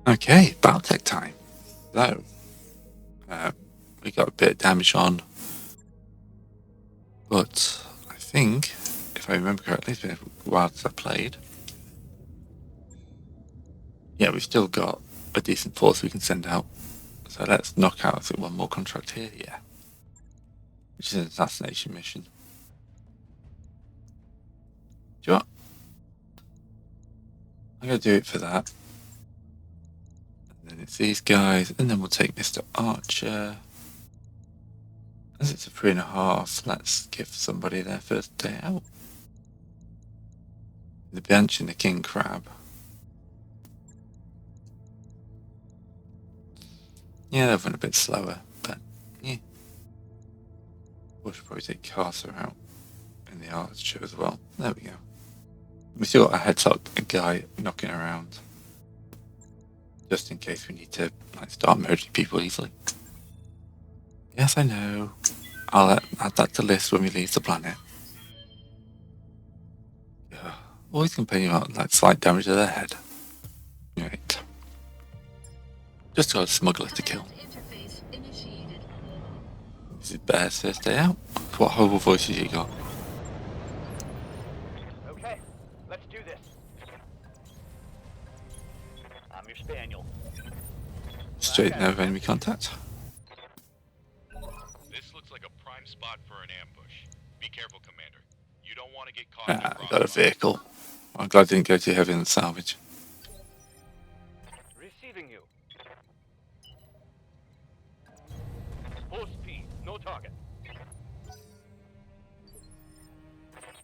Okay, Battletech time. So, we got a bit of damage on, but I think, if I remember correctly, it's been a while since I played. Yeah, we've still got a decent force we can send out. So let's knock out one more contract here, yeah. Which is an assassination mission. Do you know what? I'm going to do it for that. And then it's these guys, and then we'll take Mr. Archer. As it's a 3.5, let's give somebody their first day out. The bench and the king crab. Yeah, they've run a bit slower, but yeah. We should probably take Carter out in the Archer as well. There we go. We still got a headstock guy knocking around, just in case we need to start merging people easily. Yes, I know. I'll add that to the list when we leave the planet. Always complaining about slight damage to their head. Right. Just got a smuggler to kill. This is Bear's first day out. What horrible voices you got? Okay, let's do this. I'm your spaniel. Straight now with enemy contact. This looks like a prime spot for an ambush. Be careful, Commander. You don't want to get caught in the Got a vehicle. I'm glad I didn't go too heavy on the salvage. Receiving you. Full speed, no target.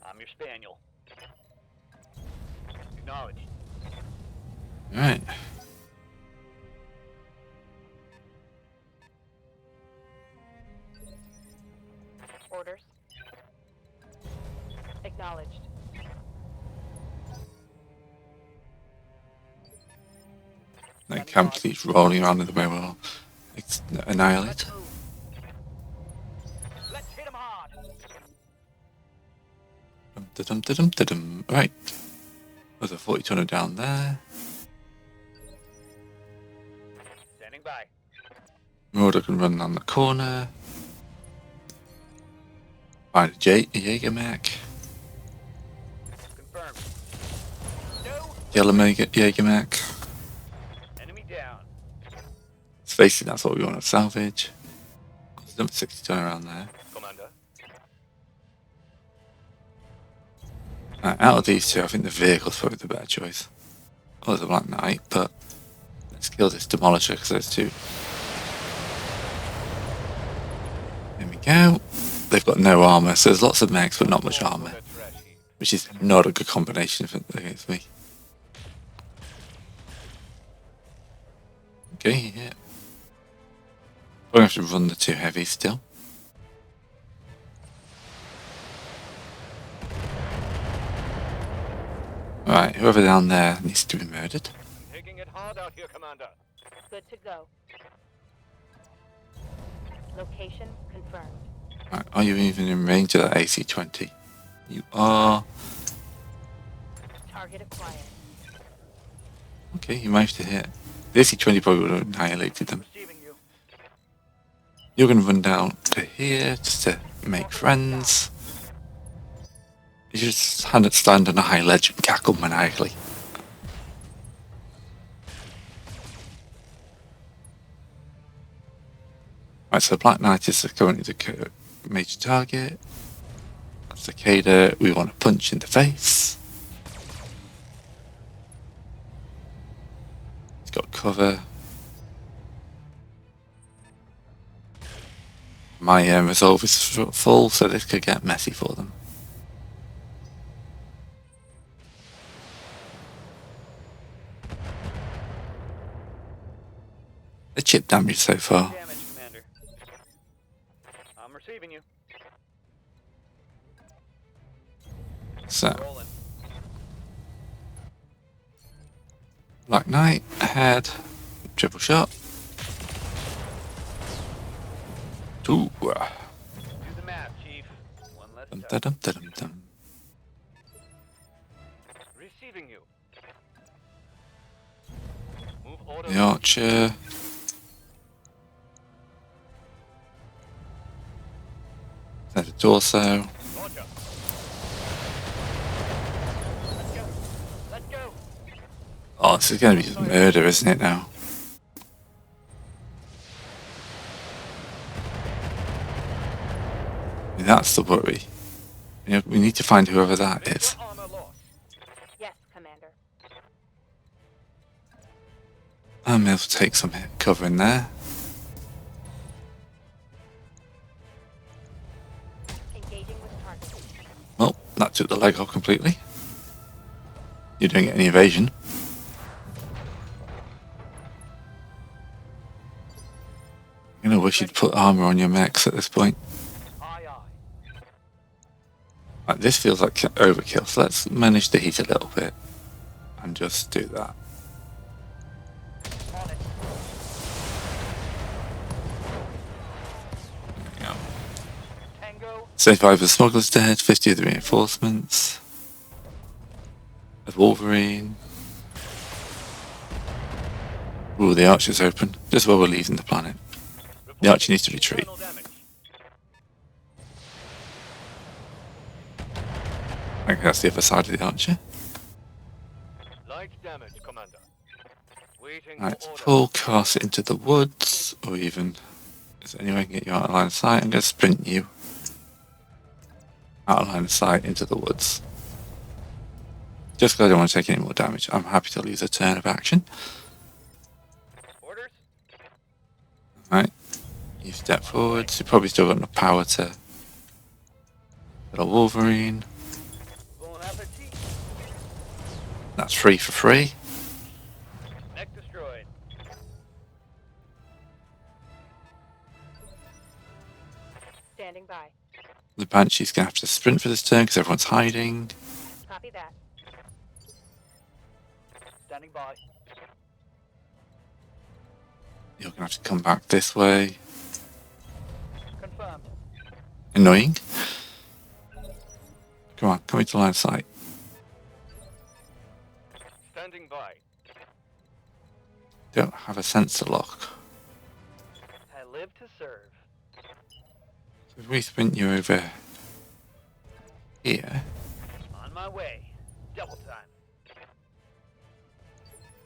I'm your spaniel. Acknowledged. Alright. Orders. Acknowledged. That camp keeps rolling around in the way we'll annihilate. Let's hit him hard. Right. There's a 40 tonner down there. Standing by. Marauder can run down the corner. Find a Jaeger mech. Confirmed. No. Yellow Jaeger mech. Enemy down. Let's face it, that's what we want to salvage. There's another 60 tonner around there. Commander. Out of these two, I think the vehicle's probably the better choice. Oh, there's a Black Knight, but let's kill this Demolisher because there's two. There we go. They've got no armor, so there's lots of mechs but not much armor, which is not a good combination against me. Okay, yeah. We're going to have to run the two heavies still. Right, whoever down there needs to be murdered. I'm taking it hard out here, Commander. Good to go. Location confirmed. Right, are you even in range of that AC-20? You are. Target acquired. Okay, you managed to hit. The AC-20 probably would have annihilated them. Receiving you. You're going to run down to here just to make friends. You just stand on a high ledge and cackle maniacally. Right, so Black Knight is currently the major target. Cicada, we want to punch in the face. He's got cover. My resolve is full, so this could get messy for them. The chip damage so far. Damage, Commander. I'm receiving you. So, Rolling. Black Knight ahead, triple shot. Ooh. Do the math, Chief. One less Dum, touch. dum, dum, dum. Receiving you. Move order. The archer. There's a torso. Roger. Let's go. Oh, this is going to be just murder, isn't it now? I mean, that's the worry. You know, we need to find whoever that is. Armor lost. Yes, Commander. I may as well take some cover in there. Engaging with target. Well, that took the leg off completely. You don't get any evasion. You know, wish you'd put armor on your mechs at this point. Aye, aye. Right, this feels like overkill, so let's manage the heat a little bit and just do that. On it. There we go. Tango. 75 of the smugglers dead, 50 of the reinforcements. A Wolverine. Ooh, the archer's open, just while we're leaving the planet. The archer needs to retreat. Internal damage. I think that's the other side of the archer. Light damage, Commander. Waiting Right, for order. pull cast it into the woods, or even, is there any way I can get you out of line of sight? I'm going to sprint you out of line of sight into the woods. Just because I don't want to take any more damage, I'm happy to lose a turn of action. Orders. Right, you step forwards, you've probably still got enough power to get a Wolverine. Bon appetit. That's free for free. Neck destroyed. Standing by. The Banshee's going to have to sprint for this turn because everyone's hiding. Copy that. Standing by. You're going to have to come back this way. Confirmed. Annoying. Come on, come into line of sight. Standing by. Don't have a sensor lock. I live to serve. So if we sprint you over here, On my way. Double time.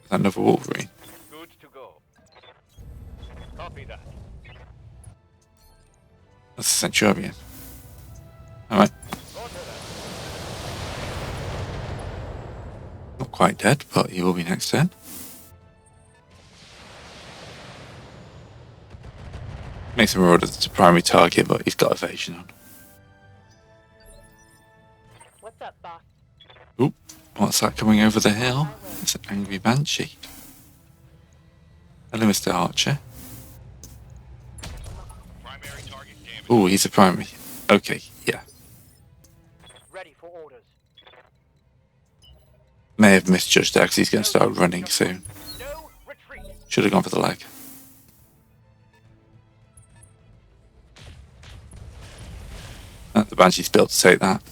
is that another Wolverine? Good to go. Copy that. That's a Centurion. Alright, Roger that. not quite dead, but he will be next turn. Makes him order the primary target, but he's got evasion on. What's up, boss? Oop, what's that coming over the hill? It's an angry Banshee. Hello, Mr. Archer. Primary target damage. Ooh, he's a primary. Okay, yeah. Ready for orders. May have misjudged that because he's going to start running soon. No retreat. Should have gone for the leg. The Banshee's built to take that.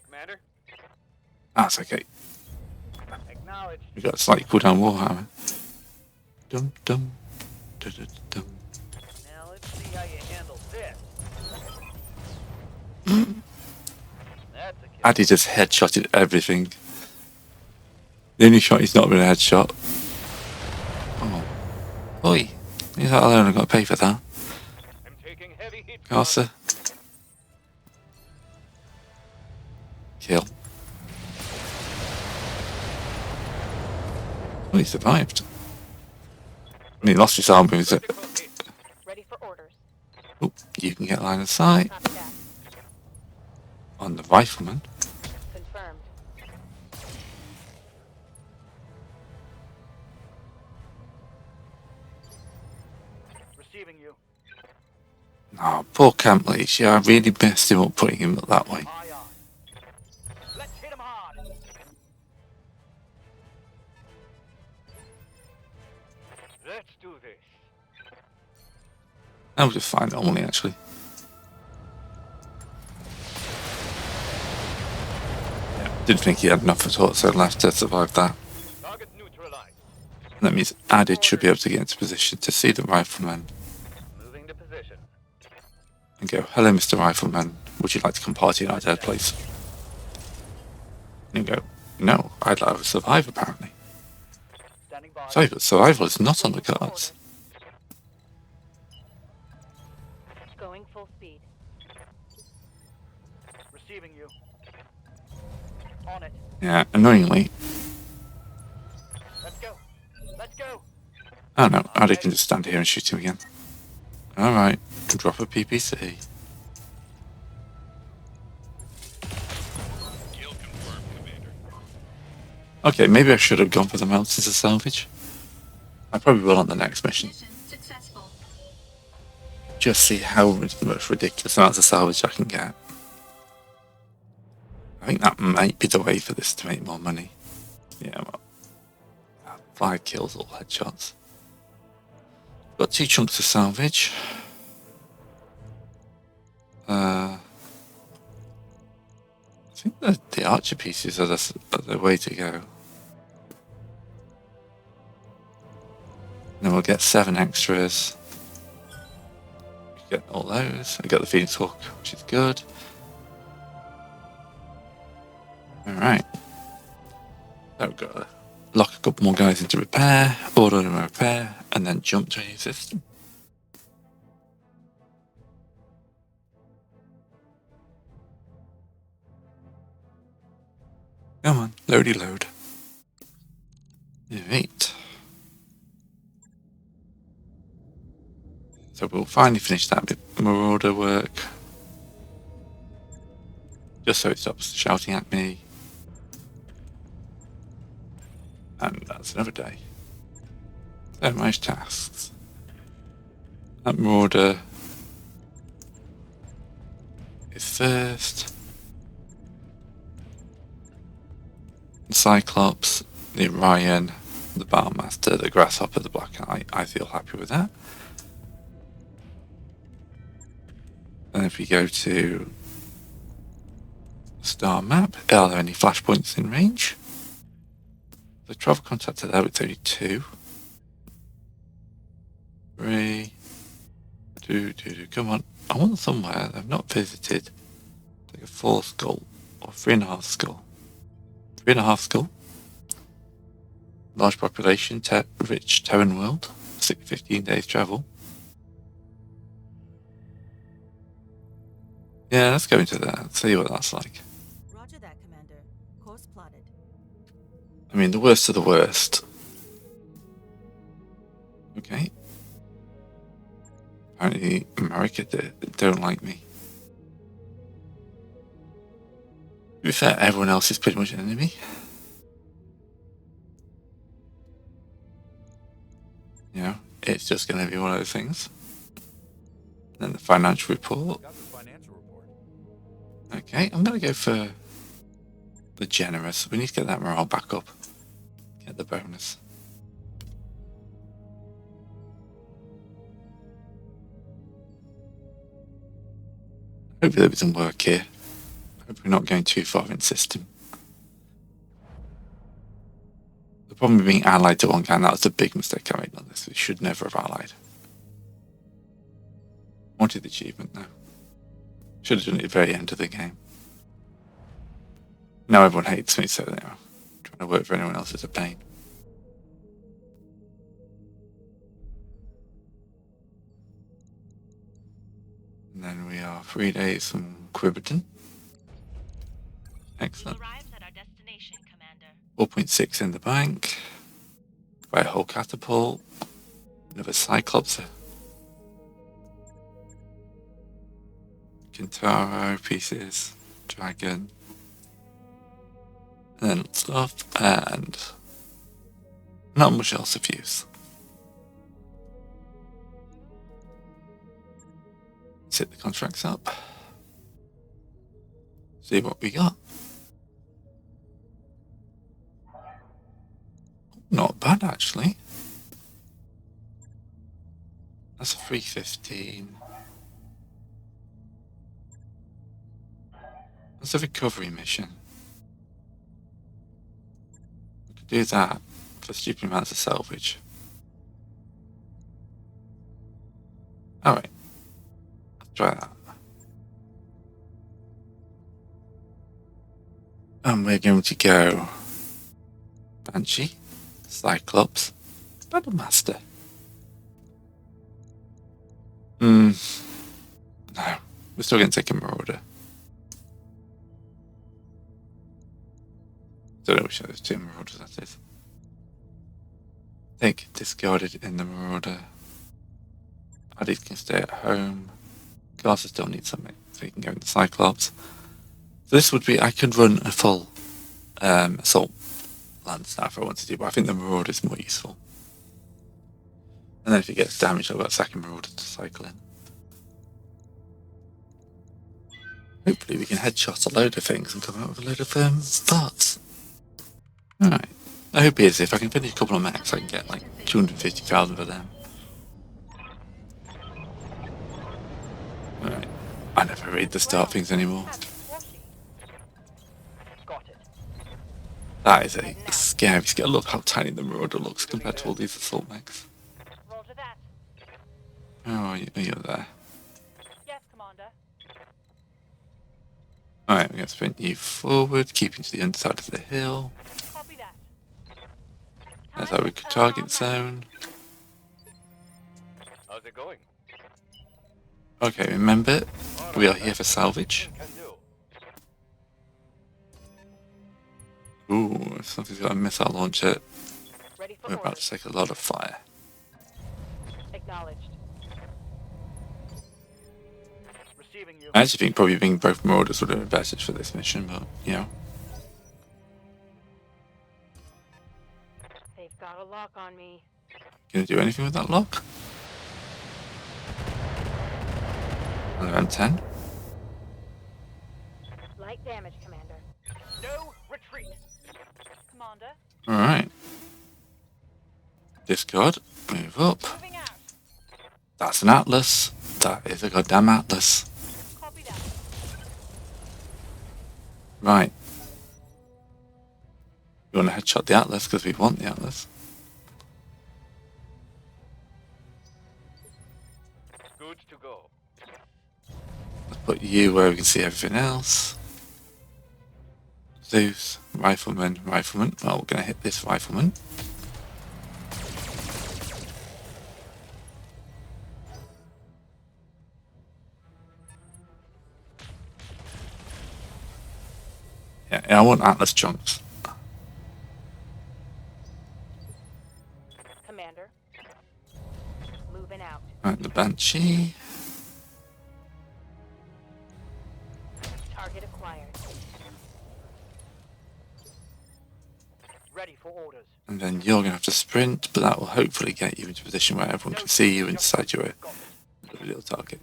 Commander. That's okay. Acknowledged. We've got a slightly cooldown Warhammer. Dum dum. Dum dum dum. Now let's see how you handle this. That's a kill. Addy just headshotted everything. The only shot he's not been a headshot. Oh. Oi. He's not alone, I've got to pay for that. I'm taking heavy hit. Arthur. Kill. Well, he survived. I mean, he lost his arm moves. Critical hit. Ready for orders. Oh, you can get line of sight Copy that. on the rifleman. Confirmed. Receiving you. Oh, poor Camp Leach. Yeah, I really messed him up putting him that way. Aye, aye. Let's hit him hard. Let's do this. I was just fine normally, actually. Yeah. Didn't think he had enough at all, so left to survive that. Target neutralized. And that means Added should be able to get into position to see the rifleman Moving to position. and go, "Hello, Mr. Rifleman, would you like to come party in our dead place?" And you go, "No, I'd like to survive, apparently." Standing by. Sorry, but survival is not on the cards. Going full speed. Receiving you. On it. Yeah, annoyingly. Let's go. Let's go. Oh no, Added can just stand here and shoot him again. Alright, drop a PPC. Kill confirmed, Commander. Okay, maybe I should have gone for the mountains of salvage. I probably will on the next mission. Mission successful. Just see how much ridiculous amounts of salvage I can get. I think that might be the way for this to make more money. Yeah, well, 5 kills, all headshots. Got 2 chunks of salvage. I think the archer pieces are the way to go. Then we'll get 7 extras. Get all those. I got the Phoenix Hawk, which is good. Alright. So we've got to lock a couple more guys into repair, order them a repair, and then jump to a new system. Come on, loady load. Alright. So we'll finally finish that bit of marauder work. Just so it stops shouting at me. And that's another day. So most tasks. That marauder is first. The Cyclops, the Orion, the Barmaster, the Grasshopper, the Black Eye. I feel happy with that. And if we go to star map, are there any flashpoints in range? The travel contact to there, it's only 2. 3. 2. Come on. I want somewhere I've not visited. Like a 4 skull or 3.5 skull. 3.5 skull. Large population, rich Terran world. 15 days travel. Yeah, let's go into that. See what that's like. Roger that, Commander. Course plotted. I mean, the worst of the worst. Okay. Apparently, America don't like me. To be fair, everyone else is pretty much an enemy. You know, it's just going to be one of those things. And then the financial report. Okay, I'm going to go for the generous. We need to get that morale back up. Get the bonus. Hopefully there'll be some work here. Hope we're not going too far in system. The problem with being allied to one guy, that was a big mistake I made on this. We should never have allied. Wanted the achievement though. Should have done it at the very end of the game. Now everyone hates me, so you know, trying to work for anyone else is a pain. And then we are 3 days from Quiverton. Excellent. Arrived at our destination, Commander. 4.6 in the bank. Buy a whole catapult. Another Cyclops. Kintaro pieces. Dragon. And then stuff. And not much else of use. Set the contracts up. See what we got. Not bad actually. That's a 315. That's a recovery mission. do that for stupid amounts of salvage. Alright. Let's try that. And we're going to go Banshee, Cyclops, Battlemaster. No, we're still going to take a Marauder. Don't know which of those two Marauders that is. Take discarded in the Marauder. Addies can stay at home. Garza still needs something, so you can go in the Cyclops. So this would be, I could run a full assault lance now if I wanted to, but I think the Marauder is more useful. And then if it gets damaged, I've got a second Marauder to cycle in. Hopefully we can headshot a load of things and come out with a load of parts. Alright. I hope it is. If I can finish a couple of mechs, I can get like 250,000 for them. Alright. I never read the start things anymore. Got it. That is a scary scale. Look how tiny the Marauder looks compared to all these assault mechs. Roger that. Oh, you're there. Yes, Commander. Alright, we're going to sprint you forward, keeping to the underside of the hill. Copy that. That's how we could target zone. How's it going? Okay, remember, we are here for salvage. Can do. Ooh, if something's got a missile launcher, Ready for we're about orders. to take a lot of fire. Acknowledged. Receiving you. I actually think probably being both Marauders would have been better for this mission, but, you know. They've got a lock on me. Gonna do anything with that lock? Around 10. Light damage, Commander. No retreat. Commander, Alright. Discard. Move up. moving out. That's an Atlas. That is a goddamn Atlas. Copy that. Right. You want to headshot the Atlas because we want the Atlas. Good to go. Let's put you where we can see everything else. Zeus, Rifleman, Rifleman. Well, we're going to hit this Rifleman. Yeah, I want Atlas chunks. Commander. Moving out. Right, the Banshee. Target acquired. Ready for orders. And then you're going to have to sprint, but that will hopefully get you into a position where everyone can see you inside your lovely little target.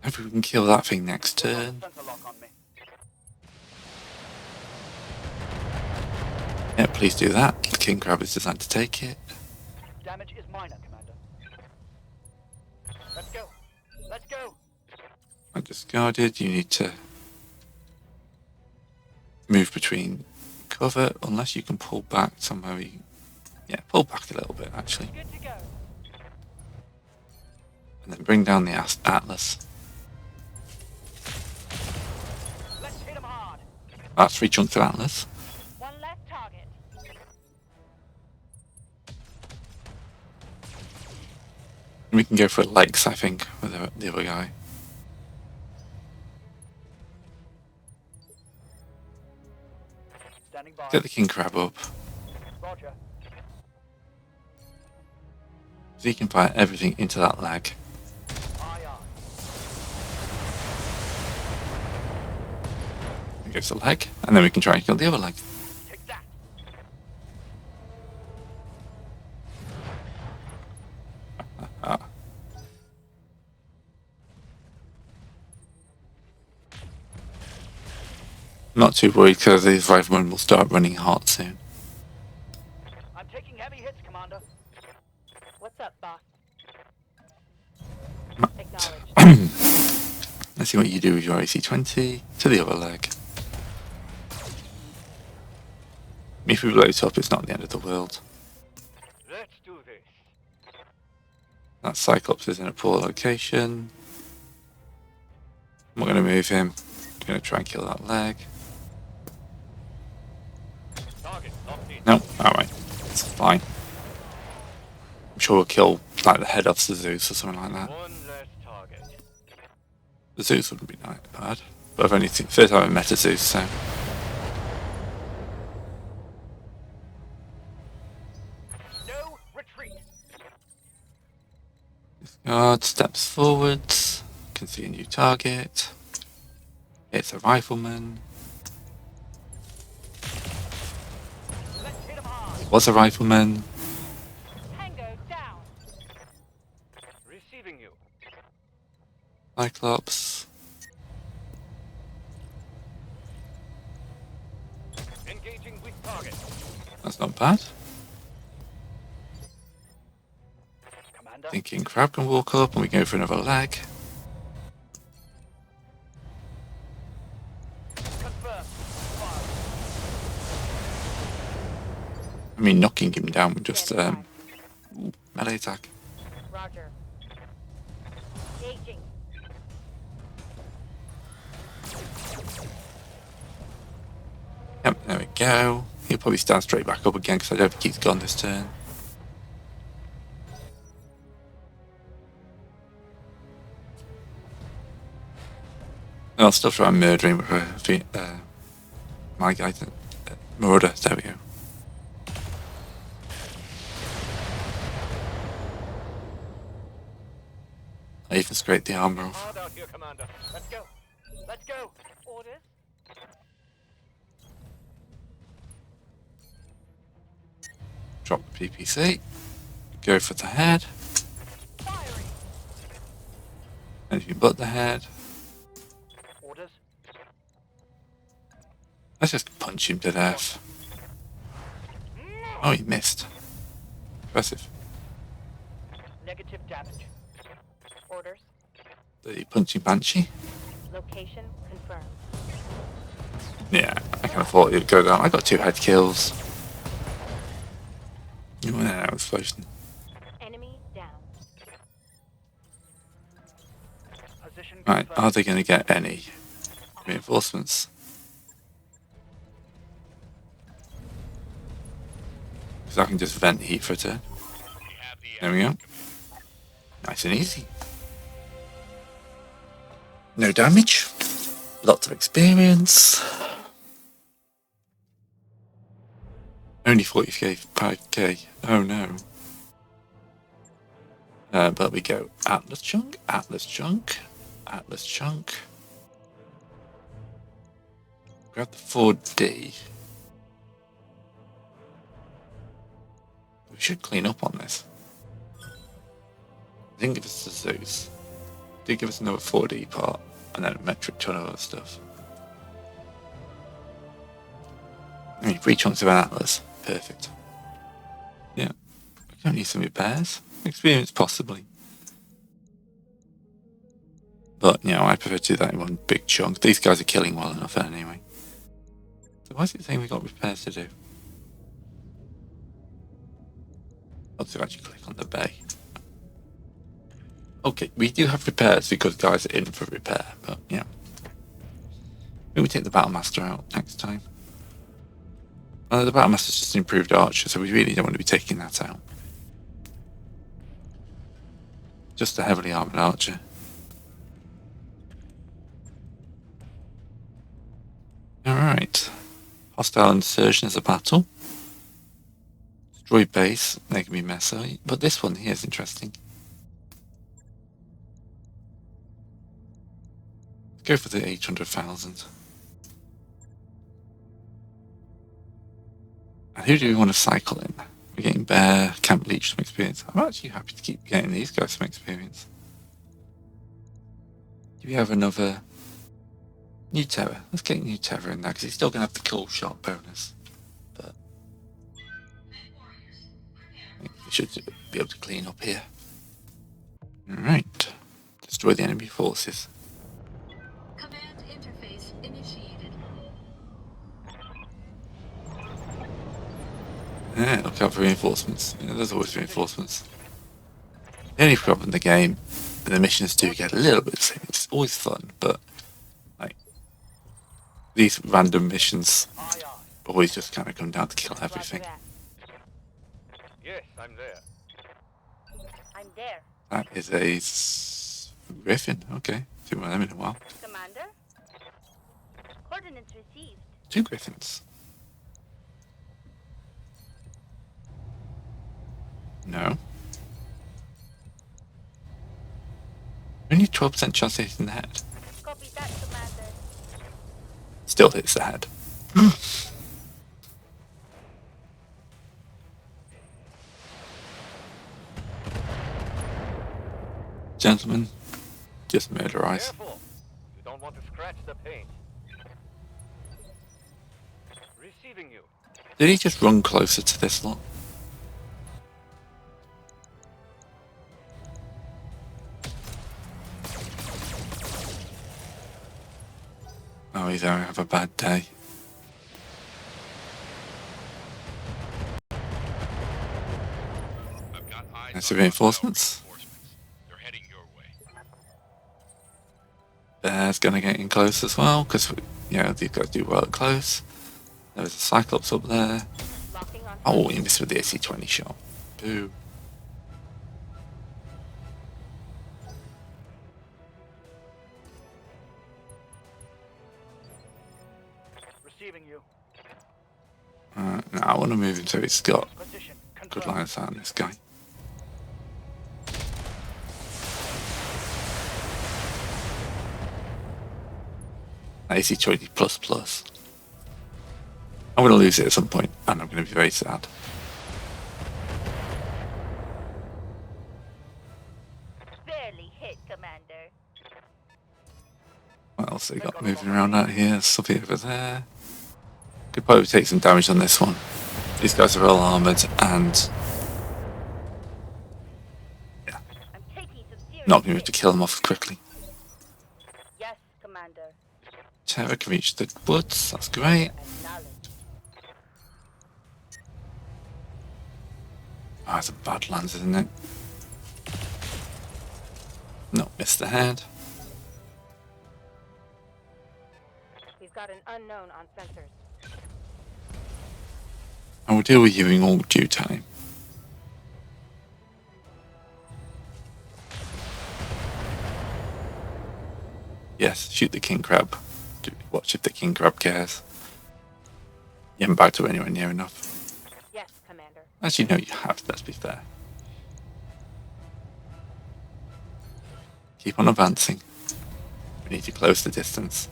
Hopefully we can kill that thing next turn. Sensor lock on me. Yeah, please do that. The King Crab is designed to take it. Damage is minor, Commander. Let's go. Let's go. I discarded. You need to move between cover, unless you can pull back somewhere. Yeah, pull back a little bit actually, Good to go. and then bring down the Atlas. Let's hit him hard. That's 3 chunks of Atlas. One less target. We can go for Lakes, I think, with the other guy. Standing by. Get the King Crab up, Roger. so you can fire everything into that leg. Aye, aye. It goes the leg, and then we can try and kill the other leg. Take that. Not too worried because these riflemen will start running hot soon. I'm taking heavy hits, Commander. What's up, boss? Acknowledged. Let's see what you do with your AC-20 to the other leg. If we blow it up, it's not the end of the world. Let's do this. That Cyclops is in a poor location. I'm not going to move him. I'm going to try and kill that leg. Target locked in. No, alright. It's fine. I'm sure we'll kill like the head off the Zeus or something like that. One less target. The Zeus wouldn't be bad. But I've only seen first time I met a Zeus, so. No retreat. Guard steps forwards. Can see a new target. It's a rifleman. Let's hit him hard. Was a rifleman. Tango down. Receiving you. Cyclops. Engaging weak target. That's not bad. Commander. Thinking Crab can walk up and we go for another leg. Confirm. Fire. I mean, knocking him down with just Standing melee attack. by. Roger. Engaging. Yep, there we go. He'll probably stand straight back up again because I don't think he's gone this turn. And I'll still try and murder him with my guy, Marauder. There we go. I even scraped the armor off. Hard out here, Commander. Let's go. Let's go. Orders. Drop the PPC. Go for the head. Firing. Anything but the head. Orders. Let's just punch him to death. Oh, he missed. Impressive. Negative damage. Orders. The punching Banshee. Location confirmed. Yeah, I kind of thought it would go down. I got 2 head kills. You want an explosion. Enemy down. Position Right, confirmed. are they going to get any reinforcements? Because I can just vent heat for a turn. We have the There we go. Nice and easy. No damage. Lots of experience. Only 45k. Oh no. But we go Atlas Chunk, Atlas Chunk, Atlas Chunk. Grab the 4D. We should clean up on this. Didn't give us the Zeus. Did give us another 4D part, and then a metric ton of other stuff. I mean, 3 chunks of an Atlas. Perfect. Yeah. We don't need some repairs. Experience, possibly. But, you know, I prefer to do that in one big chunk. These guys are killing well enough anyway. So why is it saying we got repairs to do? Let's actually click on the bay. Okay, we do have repairs because guys are in for repair, but yeah. Maybe we take the Battlemaster out next time. The Battlemaster's just an improved archer, so we really don't want to be taking that out. Just a heavily armoured archer. Alright. Hostile insertion is a battle. Destroy base, they can be messy, but this one here is interesting. Go for the 800,000. And who do we want to cycle in? We're getting Bear, Camp Leech some experience. I'm actually happy to keep getting these guys some experience. Do we have another New Terror? Let's get New Terror in there because he's still going to have the cool shot bonus. But I think we should be able to clean up here. Alright. Destroy the enemy forces. Command interface initiated. Yeah, look out for reinforcements. Yeah, there's always reinforcements. The only problem in the game, and the missions do get a little bit the same. It's always fun, but like these random missions Aye, aye. always just kind of come down to kill Roger everything. that. Yes, I'm there. I'm there. That is a Griffin. Okay, seen one of them in a while. Commander? Coordinates received. 2 Griffins. No. Only 12% chance of hitting the head. Copy that, Commander. Still hits the head. Gentlemen, just murderize. Careful. You don't want to scratch the paint. Receiving you. Did he just run closer to this lot? Oh, he's going to have a bad day. I've got eyes That's on the reinforcements. They're heading your way. Bear's going to get in close as well, because, you know, these guys do well at close. There's a Cyclops up there. Locking on. Oh, you missed with the AC-20 shot. Boo. Receiving you. No, I want to move him so he's got Position. good Confirmed. line of sight on this guy. AC-20 plus. I'm going to lose it at some point, and I'm going to be very sad. Barely hit, Commander. What else they got moving around out here? Something over there. Could probably take some damage on this one. These guys are all armoured, and I'm taking some serious not going to be able to hits. kill them off quickly. Yes, Commander. Terror can reach the woods, that's great. Acknowledged. Oh, it's a Badlands, isn't it? No, missed the head. We've got an unknown on sensors. I will deal with you in all due time. Yes, shoot the king crab. Watch if the king crab cares. You haven't backed up anywhere near enough. Yes, Commander. Actually, no, you have, let's be fair. Keep on advancing. We need to close the distance.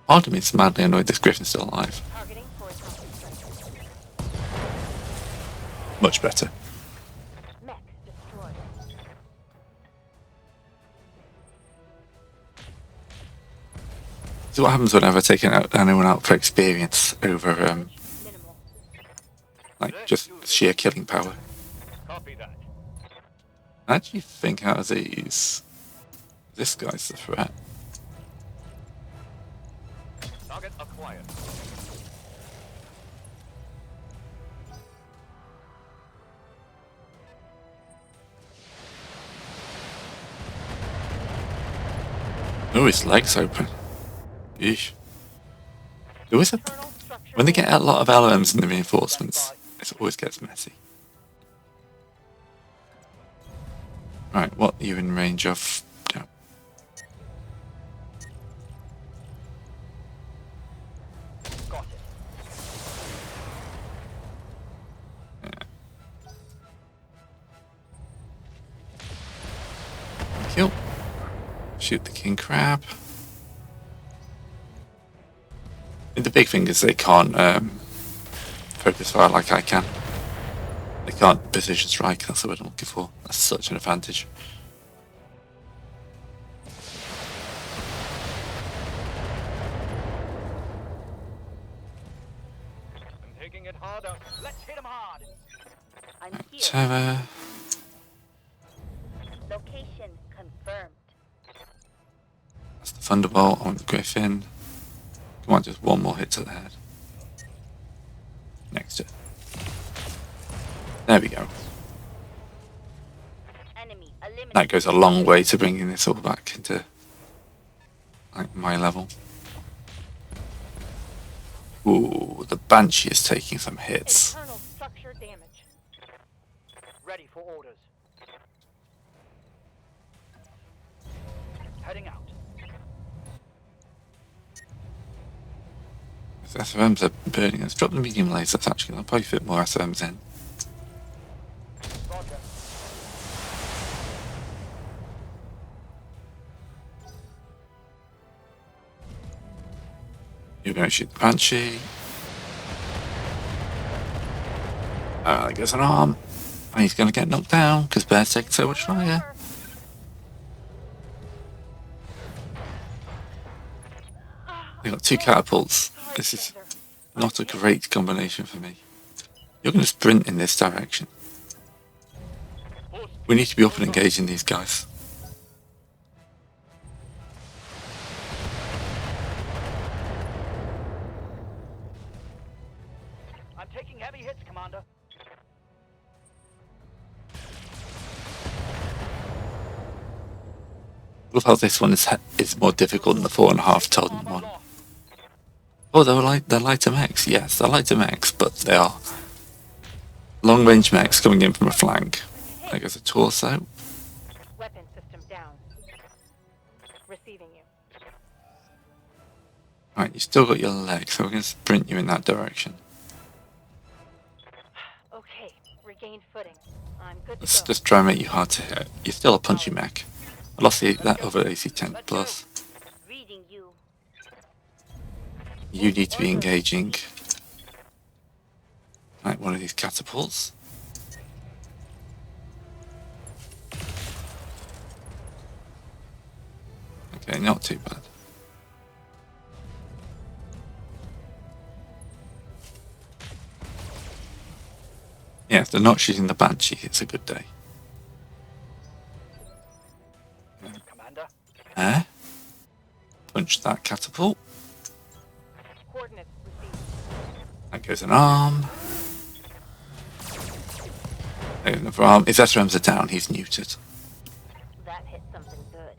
Part of me is madly annoyed this griffin's still alive. Targeting for a sensor. Much better. Mech destroyed. So what happens whenever I take anyone out for experience over, Minimal. like, just sheer killing power? Copy that. I actually think out of these, this guy's the threat. Target acquired. Oh, his leg's open. Yeesh. There was a, Internal structure. when they get a lot of LMs in the reinforcements, it always gets messy. Right, what are you in range of? No. Got it. Kill. Shoot the king crab. And the big thing is they can't focus fire like I can. They can't precision strike, that's what I'm looking for. That's such an advantage. I'm taking it harder. Let's hit him hard. I'm here. Terror. Location confirmed. That's the Thunderbolt on the Griffin. Come on, just one more hit to the head. Next to it. There we go. Enemy eliminated. That goes a long way to bringing this all back into like my level. Ooh, the Banshee is taking some hits. Internal structure damage. Ready for orders. Heading out. If SOMs are burning, let's drop the medium lasers actually. I'll probably fit more SOMs in. Roger. You're going to shoot the Banshee. There goes an arm. And he's going to get knocked down because Bear's taking so much fire. They've got 2 catapults. This is not a great combination for me. You're going to sprint in this direction. We need to be up and engaging these guys. I'm taking heavy hits, Commander. Love how this one is more difficult than the 4.5 ton one. Oh, they're lighter mechs. Yes, they're lighter mechs, but they are long-range mechs coming in from a flank. There goes a torso. Weapon system down. Receiving you. Right, you still got your leg, so we're going to sprint you in that direction. Okay, regained footing. I'm good to Let's go. just try and make you hard to hit. You're still a punchy mech. I lost that other AC-10 plus. Reading you. You need to be engaging like one of these catapults. Okay, not too bad. Yeah, if they're not shooting the Banshee, it's a good day. Commander. Punch that catapult. Coordinates received. That goes an arm. There goes another arm. His SRMs are down, he's neutered. That hit something good.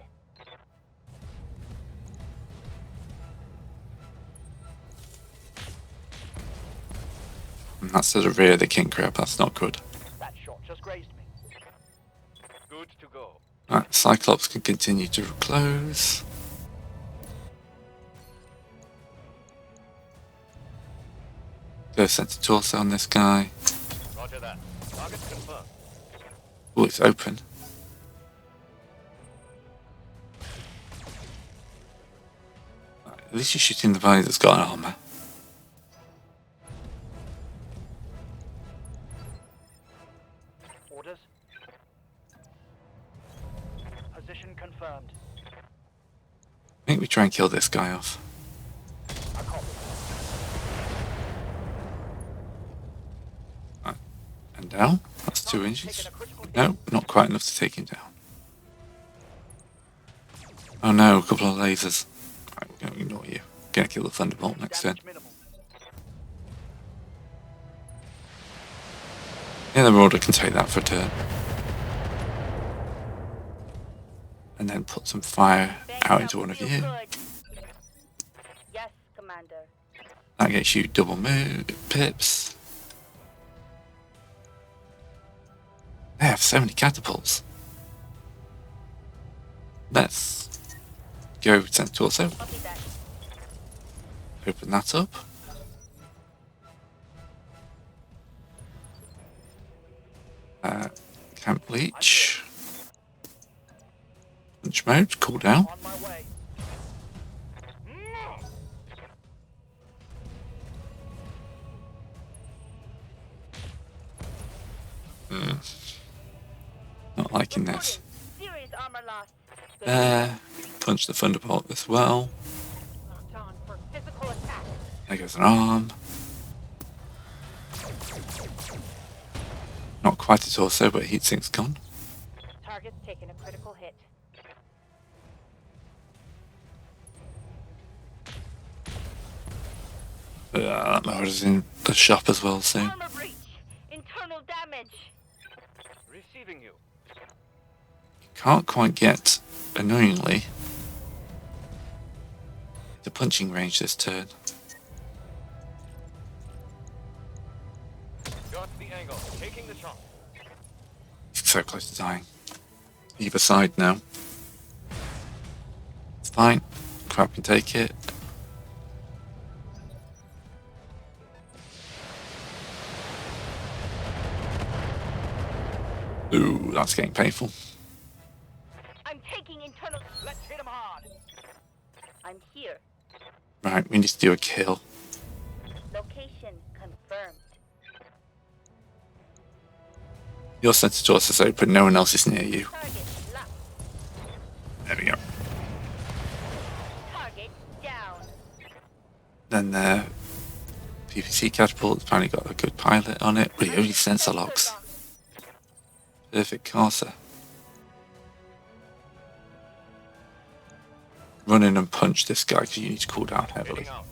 And that's to the rear of the king crab, that's not good. That shot just grazed me. Good to go. Right, Cyclops can continue to close. Go center torso on this guy. Roger that. Target confirmed. Oh, it's open. Right, at least you're shooting the guy that's got an armor. Orders. Position confirmed. I think we try and kill this guy off. I copy. Right. And down. That's 2 inches. No, not quite enough to take him down. Oh no, a couple of lasers. Right, we're going to ignore you. Gonna kill the Thunderbolt next turn. Damage minimal. Yeah, the Marauder can take that for a turn. And then put some fire out into one of you. Yes, Commander. That gets you double move pips. They have so many catapults. Let's go center torso. Copy that. Open that up. Camp leech. Punch mode, cool down. On my way. Not liking this. Serious armor loss. There. Punch the Thunderbolt as well. Locked on for physical attack. There goes an arm. Not quite a torso, but heatsink's gone. Target's taken a critical hit. That Marauder's in the shop as well soon. Armor breach. Internal damage. damage. Receiving you. Can't quite get, annoyingly, the punching range this turn. Got the angle. Taking the shot. So close to dying. Either side now. It's fine. Crab can take it. Ooh, that's getting painful. I'm taking internal. Let's hit him hard. I'm here. Right, we need to do a kill. Location confirmed. Your center torso is open, no one else is near you. Target locked. There we go. Target down. Then the PPC catapult apparently got a good pilot on it, but he only sensor locks. locked. Perfect Corsa. Run in and punch this guy because you need to cool down heavily. Heading out.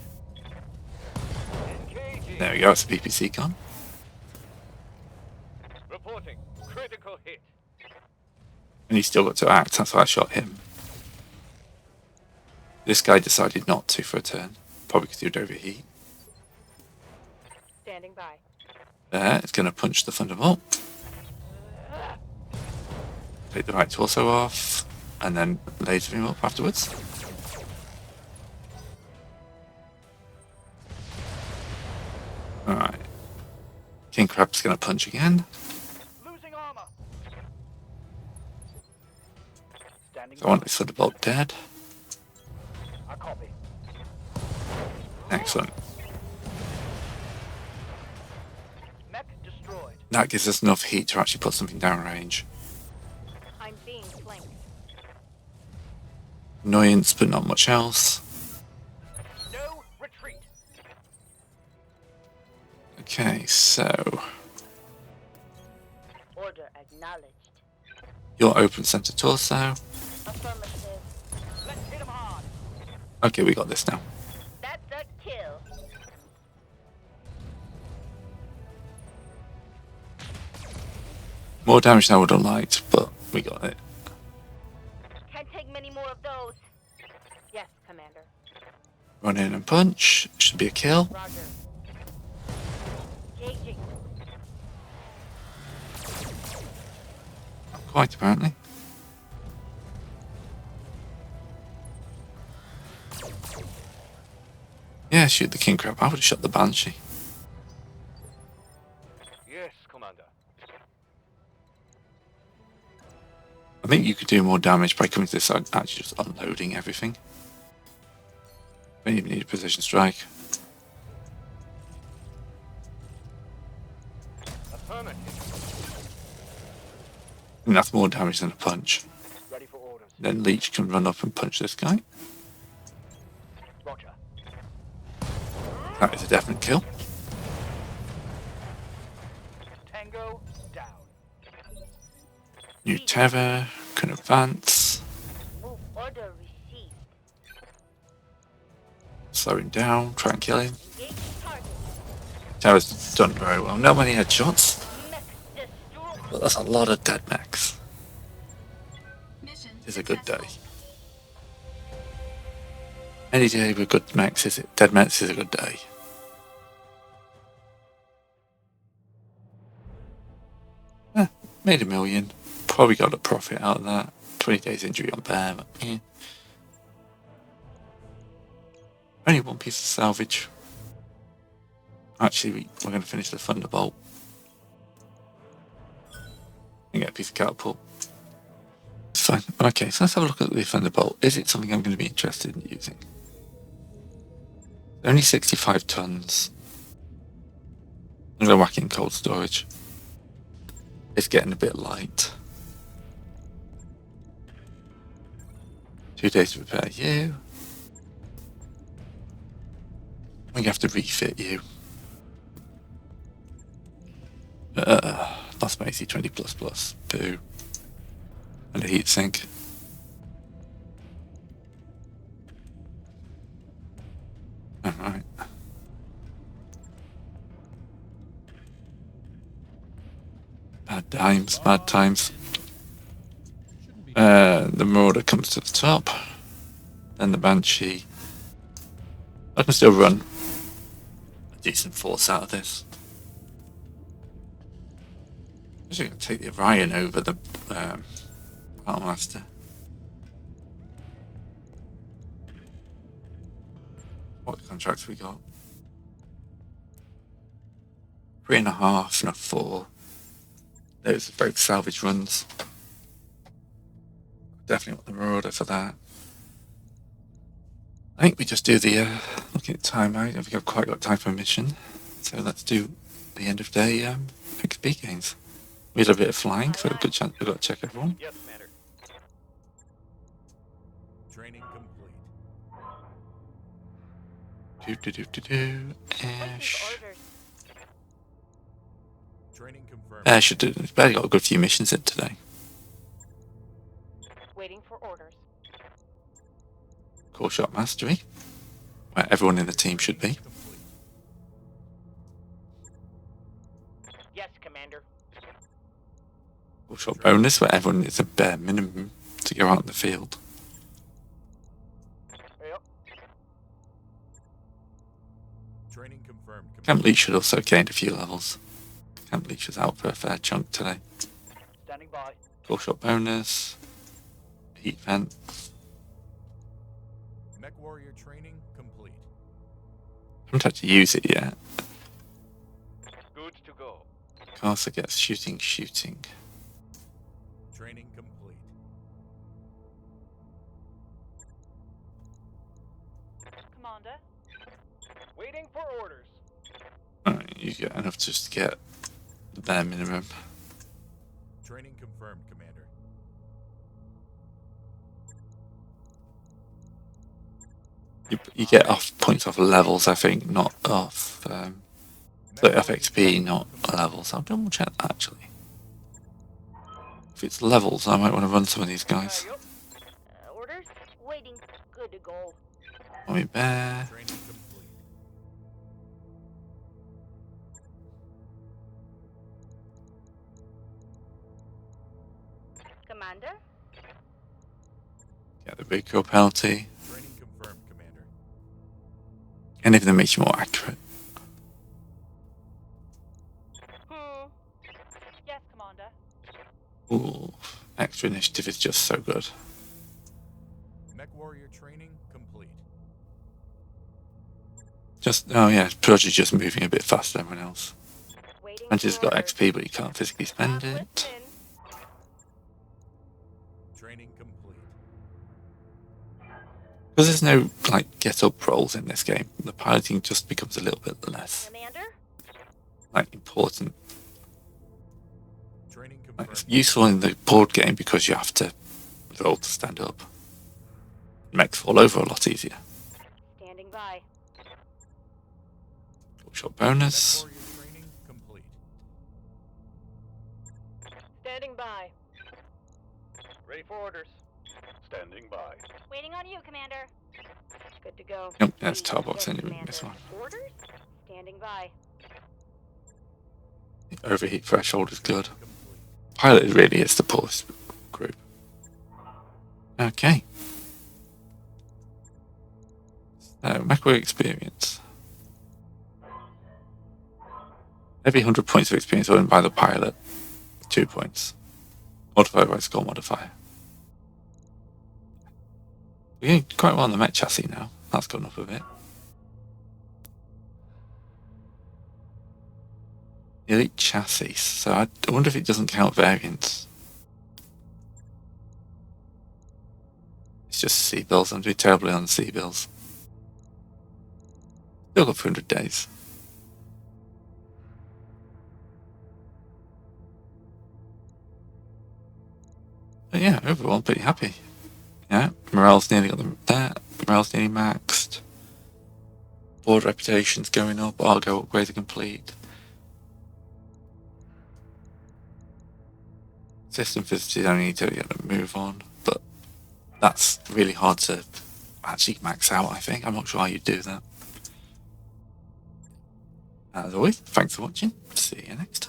Engaging. There we go, it's a PPC gun. Reporting. Critical hit. And he's still got to act, that's why I shot him. This guy decided not to for a turn. Probably because he would overheat. Standing by. There, it's going to punch the Thunderbolt. Take the right torso off, and then laser him up afterwards. Alright. King Crab's going to punch again. Losing armor. Standing So I want this Thunderbolt dead. by. I copy. Excellent. Mech destroyed. That gives us enough heat to actually put something downrange. I'm being flanked. Annoyance, but not much else. No retreat. Okay, so Order acknowledged. your open center torso. Affirmative. Let's hit him hard. Okay, we got this now. That's a kill. More damage than I would have liked, but we got it. Can't take many more of those. Yes, Commander. Run in and punch. Should be a kill. Roger. Engaging. Not quite, apparently. Yeah, shoot the King Crab. I would have shot the Banshee. Yes, Commander. I think you could do more damage by coming to this side, actually just unloading everything. Don't even need a precision strike. Affirmative. And that's more damage than a punch. Ready for orders. Then Leech can run up and punch this guy. Roger. That is a definite kill. Tango down. New Terror can advance. Move order received. Slow him down, try and kill him. Engage target. Terror's done very well. Not many headshots, Mech destroyed. but that's a lot of dead mechs. Mission It's a good day. successful. Any day with good mechs is dead mechs is a good day. Made $1 million. Probably got a profit out of that. 20 days injury on bear, but yeah. Only one piece of salvage. Actually, we're going to finish the Thunderbolt. And get a piece of catapult. It's fine. Okay, so let's have a look at the Thunderbolt. Is it something I'm going to be interested in using? Only 65 tons. I'm going to whack in cold storage. It's getting a bit light. 2 days to repair you. We have to refit you. Lost my AC 20++. Boo. And a heatsink. Alright. Bad times, bad times. The Marauder comes to the top. Then the Banshee. I can still run a decent force out of this. I'm actually going to take the Orion over the Battlemaster. What contracts we got? 3.5 and a 4. Those are both salvage runs. Definitely want the Marauder for that. I think we just do the looking at time. I haven't quite got time for a mission, so let's do the end of day XP gains. We had a bit of flying, so a good chance we've got to check everyone. Yes, Commander. Training complete. Ash. Orders. Training confirmed. Ash should do. We've barely got a good few missions in today. Waiting for orders. Core shot mastery, where everyone in the team should be. Complete. Yes, Commander. Core shot bonus, where everyone is a bare minimum to go out in the field. Yep. Training confirmed. Camp Leech should also gain a few levels. Camp Leech was out for a fair chunk today. Standing by. Core shot bonus, heat vent. Mech warrior training complete. Haven't had to use it yet. Good to go. Caster gets shooting. Training complete. Commander. Waiting for orders. Alright, you get enough just to get the bare minimum. Training confirmed, Commander. You get off points off levels, I think, not off off XP, not levels. I'll double check that actually. If it's levels, I might want to run some of these guys. Yep. Orders. Waiting. Good to go. Army Bear. Training complete. Commander. Get the recoil penalty. Training confirmed, Commander. Any of them makes you more accurate. Yes, Commander. Ooh, extra initiative is just so good. Mech warrior training complete. Oh yeah, Purge is just moving a bit faster than everyone else. Waiting And he's for got orders. XP, but he can't physically spend I'm it. listening. Training complete. Because there's no like get up rolls in this game, the piloting just becomes a little bit less Commander. important. Training Like, it's confirmed. useful in the board game because you have to roll to stand up. Mechs fall over a lot easier. Standing by. Shot Mech bonus. warrior training complete. Standing by. Ready for orders. Standing by. Waiting on you, Commander. Good to go. Nope, that's Yes, top box yes, anyway, this Commander. one. Orders. Standing by. The overheat threshold is good. Complete. Pilot really is the poorest group. Okay. So, macro experience. Every 100 points of experience earned by the pilot, 2 points. Modified by score modifier. We're doing quite well on the mech chassis now. That's gone up a bit. Elite chassis. So I wonder if it doesn't count variants. It's just C-bills. I'm doing terribly on the C-bills. Still got 300 days. But yeah, overall I'm pretty happy. Yeah, morale's nearly got them there. Morale's nearly maxed. Board reputation's going up. Argo upgrades are complete. System physicity only need to get a move on, but that's really hard to actually max out, I think. I'm not sure how you do that. As always, thanks for watching. See you next time.